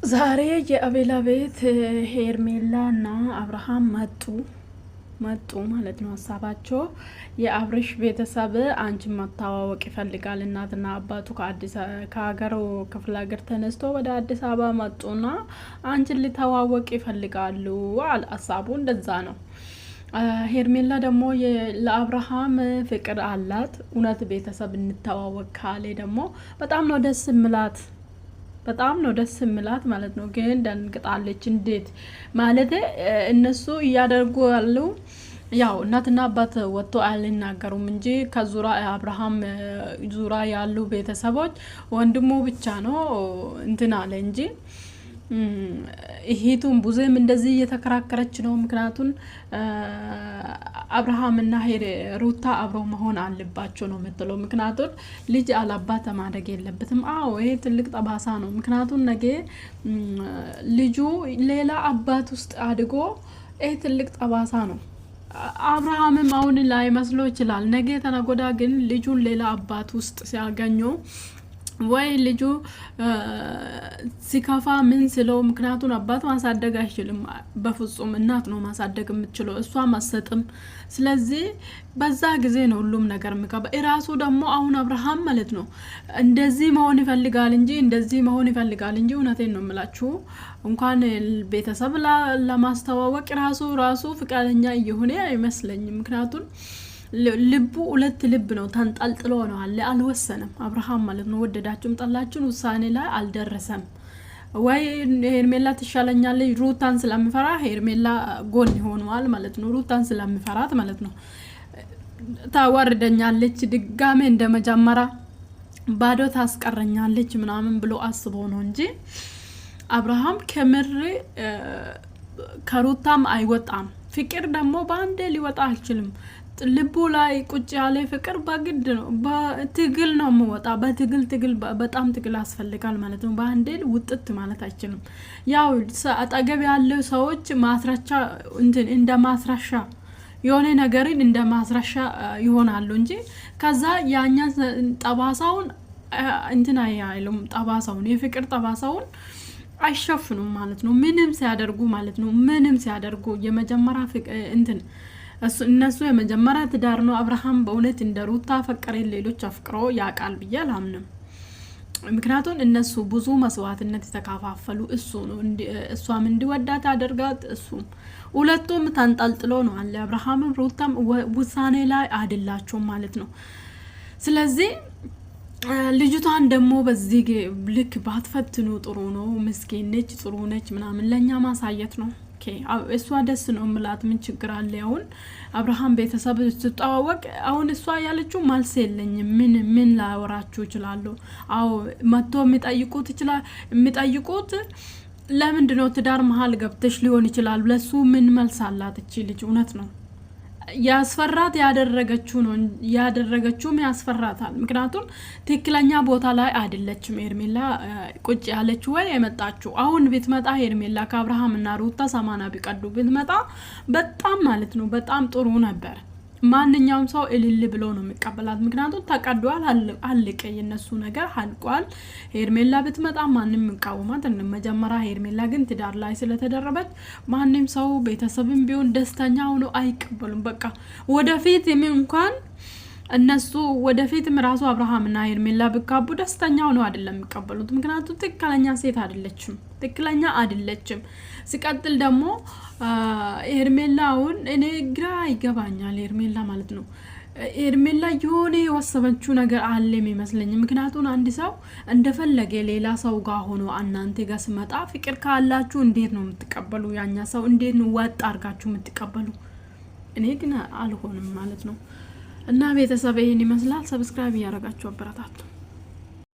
ዛሬ የአቤላ ቤት ሄርሜላና አብርሃም መጡ ማለት ነው። ሀሳባቸው የአብርሽ ቤተሰብ አንቺን መተዋወቅ ይፈልጋል። እናትና አባቱ ከሀገሩ ክፍለ ሀገር ተነስቶ ወደ አዲስ አበባ መጡና አንቺን ሊተዋወቅ ይፈልጋሉ። ሀሳቡ እንደዛ ነው። ሄርሜላ ደግሞ ለአብርሃም ፍቅር አላት። እውነት ቤተሰብ እንተዋወቅ ካለ ደግሞ በጣም ነው ደስ ምላት ማለት ነው። ግን ደንግጣለች። እንዴት ማለት እነሱ እያደረጉ ያሉ ያው እናትና አባት ወጥቶ አልናገሩም እንጂ ከዙራ አብርሃም ዙራ ያሉ ቤተሰቦች ወንድሙ ብቻ ነው እንትን አለ እንጂ ይሄቱን ብዙም እንደዚህ እየተከራከረች ነው። ምክንያቱም አብርሃም እና ሩታ አብረው መሆን አለባቸው ነው የምትለው። ምክንያቱም ልጅ አላባት ማደግ የለበትም። ይሄ ትልቅ ጠባሳ ነው። ምክንያቱም ነገ ልጁ ሌላ አባት ውስጥ አድጎ ይሄ ትልቅ ጠባሳ ነው። አብርሃምም አሁን ላይ መስሎ ይችላል። ነገ ተነጎዳ ግን ልጁን ሌላ አባት ውስጥ ሲያገኘው ወይ ልጁ ሲካፋ ምን ስለው፣ ምክንያቱም አባት ማሳደግ አይችልም በፍጹም እናት ነው ማሳደግ የምትችለው፣ እሷ ማሰጥም። ስለዚህ በዛ ጊዜ ነው ሁሉም ነገር ምከባ እራሱ ደግሞ አሁን አብርሃም ማለት ነው እንደዚህ መሆን ይፈልጋል እንጂ እውነቴን ነው የምላችሁ እንኳን ቤተሰብ ለማስተዋወቅ ራሱ ፍቃደኛ እየሆነ አይመስለኝም። ምክንያቱም ልቡ ሁለት ልብ ነው፣ ተንጠልጥሎ ነው አለ፣ አልወሰነም አብርሃም ማለት ነው። ወደዳችሁም ጠላችሁም ውሳኔ ላይ አልደረሰም። ወይ ሄርሜላ ትሻለኛለች ሩታን ስለምፈራ ሄርሜላ ጎን ይሆነዋል ማለት ነው። ሩታን ስለምፈራት ማለት ነው። ታዋርደኛለች ድጋሜ እንደመጀመሪያ ባዶ ታስቀረኛለች ምናምን ብሎ አስቦ ነው እንጂ አብርሃም ከምር ከሩታም አይወጣም። ፍቅር ደግሞ በአንዴ ሊወጣ አይችልም። ልቡ ላይ ቁጭ ያለ ፍቅር በግድ ነው፣ በትግል ነው የሚወጣ። በትግል በጣም ትግል ያስፈልጋል ማለት ነው። በአንዴ ውጥት ማለት አይችልም። ያው አጠገብ ያለው ሰዎች ማስረሻ እንደ ማስረሻ የሆነ ነገርን እንደ ማስረሻ ይሆናሉ እንጂ ከዛ ያኛ ጠባሳውን እንትን አይሉም። ጠባሳውን የፍቅር ጠባሳውን አይሸፍኑም ማለት ነው። ምንም ሲያደርጉ ማለት ነው። ምንም ሲያደርጉ የመጀመሪያ እነሱ የመጀመሪያ ትዳር ነው። አብርሃም በእውነት እንደ ሩታ ፈቀረ ሌሎች አፍቅሮ ያቃል ብዬ አላምንም። ምክንያቱም እነሱ ብዙ መስዋዕትነት የተካፋፈሉ እሱ ነው። እሷም እንዲወዳት አደርጋት እሱም ሁለቱም ተንጠልጥሎ ነው አለ። አብርሃምም ሩታም ውሳኔ ላይ አይደላቸውም ማለት ነው። ስለዚህ ልጅቷን ደግሞ በዚህ ልክ ባትፈትኑ ጥሩ ነው። ምስኪን ነች፣ ጥሩ ነች ምናምን ለኛ ማሳየት ነው። እሷ ደስ ነው ምላት ምን ችግር አለ? አሁን አብርሃም ቤተሰብ ተጣዋወቅ። አሁን እሷ ያለችው መልስ የለኝም። ምን ላወራችሁ ይችላል? መጥቶ የሚጠይቁት ለምንድን ነው ትዳር መሀል ገብተሽ ሊሆን ይችላል። ለሱ ምን መልስ አላት እቺ ልጅ? እውነት ነው ያስፈራት ያደረገችውም ያስፈራታል። ምክንያቱም ትክክለኛ ቦታ ላይ አይደለችም ሄርሜላ ቁጭ ያለችው ወይ የመጣችው። አሁን ብትመጣ ሄርሜላ ከአብርሃም እና ሩታ ሰማና ቢቀዱ ብትመጣ በጣም ማለት ነው በጣም ጥሩ ነበር። ማንኛውም ሰው እልል ብሎ ነው የሚቀበላት። ምክንያቱም ተቀዷል፣ አለቀ፣ የነሱ ነገር አልቋል። ሄርሜላ ብትመጣ ማንንም ይቃወማት። መጀመሪያ ሄርሜላ ግን ትዳር ላይ ስለተደረበች ማንንም ሰው ቤተሰብም ቢሆን ደስተኛ ሆኖ አይቀበሉም። በቃ ወደፊት እንኳን እነሱ ወደፊትም ራሱ አብርሃም እና ሄርሜላ ቢጋቡ ደስተኛ ሆነው አይደለም የሚቀበሉት። ምክንያቱም ትክክለኛ ሴት አይደለችም። ሲቀጥል ደግሞ ሄርሜላውን እኔ ግራ ይገባኛል። ሄርሜላ ማለት ነው ሄርሜላ የሆነ የወሰበችው ነገር አለ የሚመስለኝ። ምክንያቱም አንድ ሰው እንደፈለገ ሌላ ሰው ጋር ሆኖ እናንተ ጋር ሲመጣ ፍቅር ካላችሁ እንዴት ነው የምትቀበሉ? ያኛ ሰው እንዴት ነው ወጥ አድርጋችሁ የምትቀበሉ? እኔ ግን አልሆንም ማለት ነው። እና ቤተሰብ ይሄን ይመስላል። ሰብስክራይብ ያደርጋችሁ አበረታቱ።